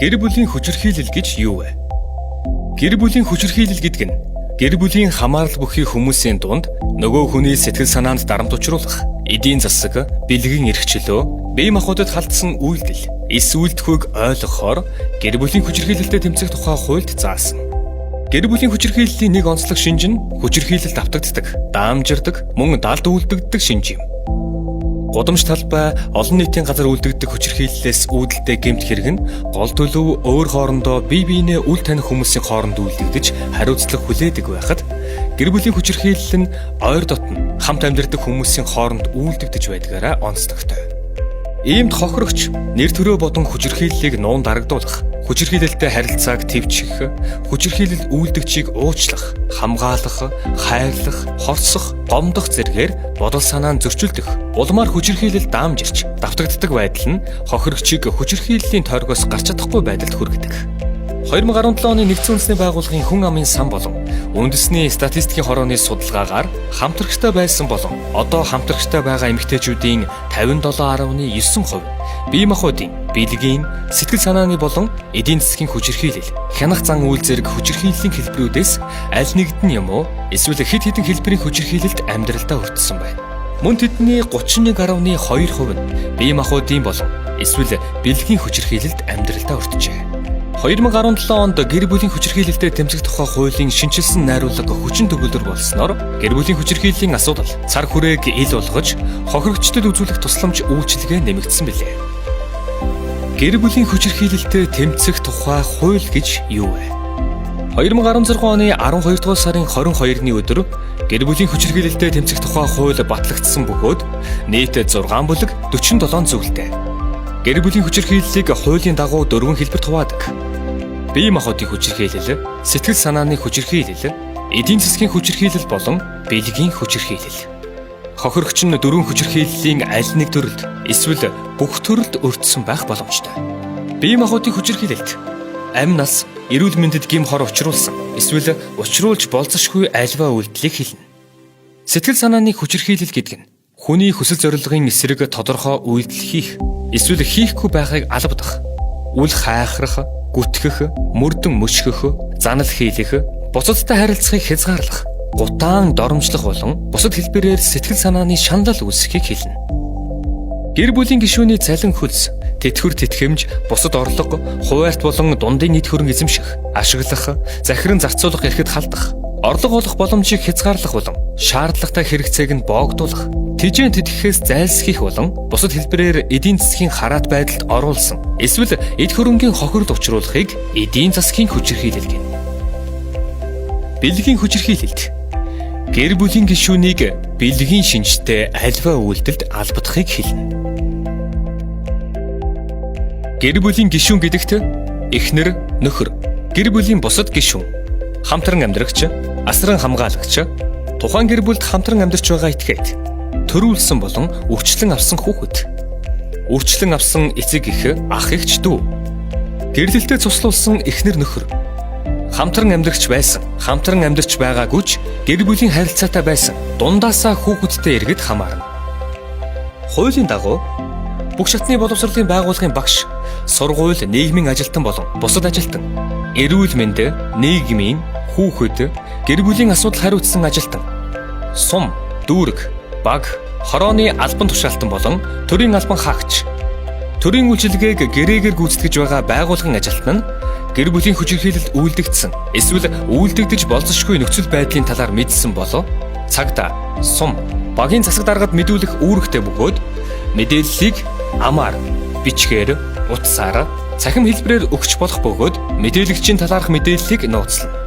Гэр бүлийн хүчирхийлэл гэж юу вэ? Гэр бүлийн хүчирхийлэл гэдэг нь гэр бүлийн хамаарал бүхий хүмүүсийн дунд нөгөө хүний сэтгэл санаанд дарамт учруулах, эдийн засаг, бэлгийн эрхчлөө, бие махбодод халтсан үйлдэл, эс үйлдэхүйг ойлгохоор гэр бүлийн хүчирхийлэлтэд тэмцэх тухай хуульд заасан. Гэр бүлийн хүчирхийллийн нэг онцлог шинж нь хүчирхийлэлд автагддаг, даамжирдаг, мөн далд үлдэгддэг шинж юм. Гудамж талбай олон нийтийн газар үлдэгдэх хүчирхийллээс үүдэлтэй гэмт хэрэг нь гол төлөв өөр хоорондоо бие биенээ үл таних хүмүүсийн хооронд үлдэгдэж хариуцлага хүлээдэг байхад гэр бүлийн хүчирхийлэл нь ойр дотн хамт амьдардаг хүмүүсийн хооронд үлдэгдэж байдгаараа онцлогтой. Иймд хохирогч нэр төрөө бодон хүчирхийллийг нуун дарагдуулах, хүчирхийлэлтэй харилцааг твчих, хүчирхийлэл үйлдэгчийг уучлах, хамгаалах, хайрлах, хорсох, гомдох зэргээр бодол санаанд зөрчилдөх, улмаар хүчирхийлэл даамжирч, давтагддаг байдал нь хохирогчийг хүчирхийллийн тойргоос гарч чадахгүй байдалд хүргэдэг. 2017 оны нэгдсэн үндэсний байгууллагын хүн амын сан болон үндэсний статистикийн хорооны судалгаагаар хамтрагчтай байсан болон одоо хамтрагчтай байгаа эмэгтэйчүүдийн 57.9% бие махбодын, бэлгийн, сэтгэл санааны болон эдийн засгийн хүчирхийлэл, хянах зан үйл зэрэг хүчирхийллийн хэлбэрүүдээс аль нэгд нь юм уу эсвэл хэд хэдэн хэлбэрийн хүчирхийлэлд амьдралдаа өртсөн байна. Мөн тэдний 31.2% нь бие махбодын болон эсвэл бэлгийн хүчирхийлэлд амьдралдаа өртжээ. 2017 онд гэр бүлийн хүчирхийлэлтэд тэмцэх тухай хуулийн шинжилсэн найруулга хүчин төгөлдөр болсноор гэр бүлийн хүчирхийллийн асуудал цар хүрээг ил болгож хохирогчдод үзүүлэх тусламж үйлчилгээ нэмэгдсэн билээ. Гэр бүлийн хүчирхийлэлтэд тэмцэх тухай хууль гэж юу вэ? 2016 оны 12 дугаар сарын 22-ны өдөр гэр бүлийн хүчирхийлэлтэд тэмцэх тухай хууль батлагдсан бөгөөд нийт 6 бүлэг 47 зөвлөлтэй. Гэр бүлийн хүчирхийллийг хуулийн дагуу 4 хэлбэрт хуваадаг. Бие махбодын хүчирхийлэл, сэтгэл санааны хүчирхийлэл, эдийн засгийн хүчирхийлэл болон бэлгийн хүчирхийлэл. Хохирогч нь 4 хүчирхийллийн аль нэг төрөлд эсвэл бүх төрөлд өртсөн байх боломжтой. Бие махбодын хүчирхийлэлд амь нас, эрүүл мэндэд гим хор учруулсан эсвэл учруулж болзошгүй альва үйлдэлийг хэлнэ. Сэтгэл санааны хүчирхийлэл гэдэг нь хүний хүсэл зорилгын эсрэг тодорхой үйлдэл хийх эсвэл хийхгүй байхыг албадах, үл хайхрах, гүтгэх, мөрдөн мөчгөх, занал хийлэх, бусадтай харилцахыг хязгаарлах, гутаан доромжлох болон бусад хэлбэрээр сэтгэл санааны шаналл үүсгэхийг хэлнэ. Гэр бүлийн гишүүний цалин хөлс, тэтгэвэр тэтгэмж, бусад орлого, хуваарт болон дундын эд хөрөнгө эзэмших, ашиглах, захиран зарцуулах эрхэд халдах, орлого олох боломжийг хязгаарлах болон шаардлагатай хэрэгцээг нь боогдуулах, тэжээн тэтгэхээс зайлсхийх болон бусад хэлбэрээр эдийн засгийн хараат байдалд оруулсан эсвэл эд хөрөнгийн хохирол учруулахыг эдийн засгийн хүчирхийлэл гэнэ. Бэлгийн хүчирхийлэлд гэр бүлийн гишүүнийг бэлгийн шинжтэй альва үйлдэлд албадахыг хэлнэ. Гэр бүлийн гишүүн гэдэгт эхнэр, нөхөр, гэр бүлийн бусад гишүүн, хамтран амьдрагч, асран хамгаалагч, тухайн гэр бүлд хамтран амьдарч байгаа этгээд, төрүүлсэн болон үрчлэн авсан хүүхэд, үрчлэн авсан эцэг эх, ах эгч дүү, гэрлэлтэд цуслуулсан эхнэр нөхөр, хамтран амьдрагч байсан, хамтран амьдарч байгаагүй ч гэр бүлийн харилцаатай байсан дундаасаа хүүхэдтэй иргэд хамаарна. Хуулийн дагуу бүх шатны боловсролын байгууллагын багш, сургууль, нийгмийн ажилтан болон бусад ажилтан, эрүүл мэнд, нийгмийн, хүүхэд, гэр бүлийн асуудал хариуцсан ажилтан, сум, дүүрэг, баг, хорооны албан тушаалтан болон төрийн албан хаагч, төрийн үйлчилгээг гэрээгээр гүйцэтгэж байгаа байгууллагын ажилтан нь гэр бүлийн хүчирхийлэлд үйлдэгдсэн эсвэл үйлдэгдэж болзошгүй нөхцөл байдлын талаар мэдсэн болоо цагдаа, сум, багийн засаг даргад мэдүүлэх үүрэгтэй бөгөөд мэдээллийг амаар, бичгээр, утсаар, цахим хэлбэрээр өгч болох бөгөөд мэдээлэгчийн талаарх мэдээллийг нууцлана.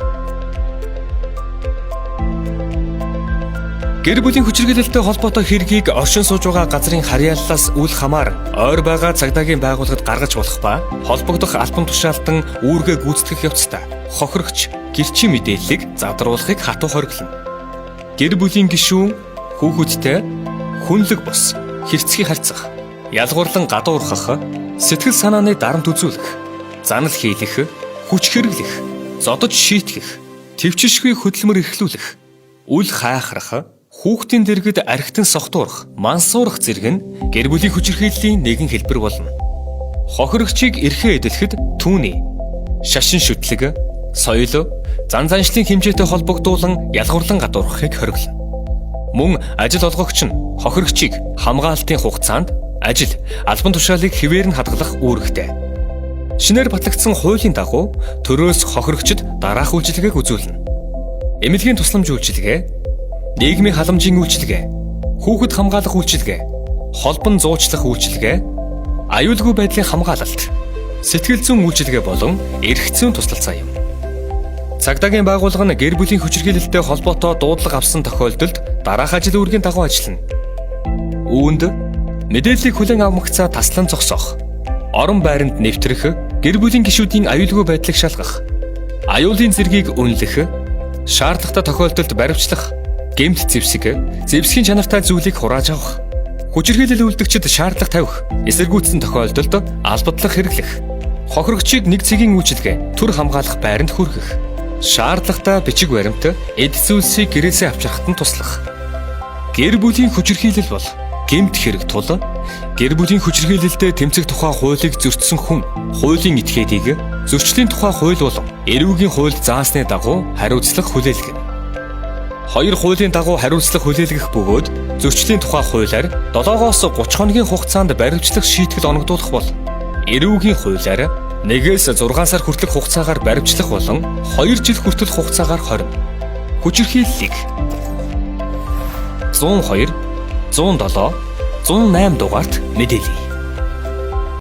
Гэр бүлийн хүчирхийлэлтэй холбоотой хэргийг оршин сууж байгаа газрын харьяаллаас үл хамааран ойр байгаа цагдаагийн байгууллагад гаргаж болох ба холбогдох албан тушаалтан үүргээ гүйцэтгэх явцдаа хохирогч гэрчийн мэдээллийг задруулахыг хатуу хориглоно. Гэр бүлийн гишүүн хүүхэдтэй хүнлэг бус, хэрцгий харьцах, ялгуурлан гадуурхах, сэтгэл санааны дарамт үзүүлэх, занал хийлэх, хүч хэрэглэх, зодож шийтгэх, төвчшгүй хөдөлмөр эрхлүүлэх, үл хайхрах, хүүхдийн дэргэд архитан согтуурах, мансуурах зэрэг нь гэр бүлийн хүчирхийллийн нэгэн хэлбэр болно. Хохирогчийг эрхээ эдэлэхэд түүний шашин шүтлэг, соёл, зан заншлын хэмжээтэй холбогдуулан ялгуурлан гадуурхахыг хориглоно. Мөн ажил олгогч нь хохирогчийг хамгаалтын хугацаанд ажил, албан тушаалыг хэвээр нь хадгалах үүрэгтэй. Шинээр батлагдсан хуулийн дагуу төрөөс хохирогчид дараах үйлчилгээг үзүүлнэ. Эмнэлгийн тусламж үйлчилгээ, нийгмийн халамжийн үйлчилгээ, хүүхэд хамгаалах үйлчилгээ, холбон зуучлах үйлчилгээ, аюулгүй байдлын хамгаалалт, сэтгэл зүйн үйлчилгээ болон эрх зүйн туслалцаа юм. Цагдаагийн байгууллага нь гэр бүлийн хүчирхийлэлтэй холбоотой дуудлага авсан тохиолдолд дараах ажил үүргийн дагуу ажиллана. Үүнд мэдээллийг хүлээн авмагцаа таслан зогсоох, орон байранд нэвтрэх, гэр бүлийн гишүүдийн аюулгүй байдлыг шалгах, аюулын зэргийг үнэлэх, шаардлагатай тохиолдолд баривчлах, гэмт зэвсэг, зэвсгийн чанартай зүйлийг хурааж авах, хүчирхийлэл үйлдэгчид шаардлага тавих, эсэргүүцсэн тохиолдолд албадлах хэрэглэх, хохирогчийг нэг цагийн үйлчилгээ, түр хамгаалах байранд хүргэх, шаардлагатай бичиг баримт, эд зүйлсийг гэрээсээ авчрахад нь туслах. Гэр бүлийн хүчирхийлэл бол гэмт хэрэг тул гэр бүлийн хүчирхийлэлтэд тэмцэх тухай хуулийг зөрчсөн хүн хуулийн этгээдийг зөрчлийн тухай хууль болон эрүүгийн хууль заасны дагуу хариуцлага хүлээлгэнэ. Хоёр хуулийн дагуу хариуцлага хүлээлгэх бөгөөд зөрчлийн тухай хуулиар 7-оос 30 хоногийн хугацаанд баривчлах шийтгэл оногдуулах бол эрүүгийн хуулиар 1-ээс 6 сар хүртэлх хугацаагаар баривчлах болон 2 жил хүртэлх хугацаагаар хорин. Хүчирхийллийг 102, 107, 108 дугаарт мэдээлье.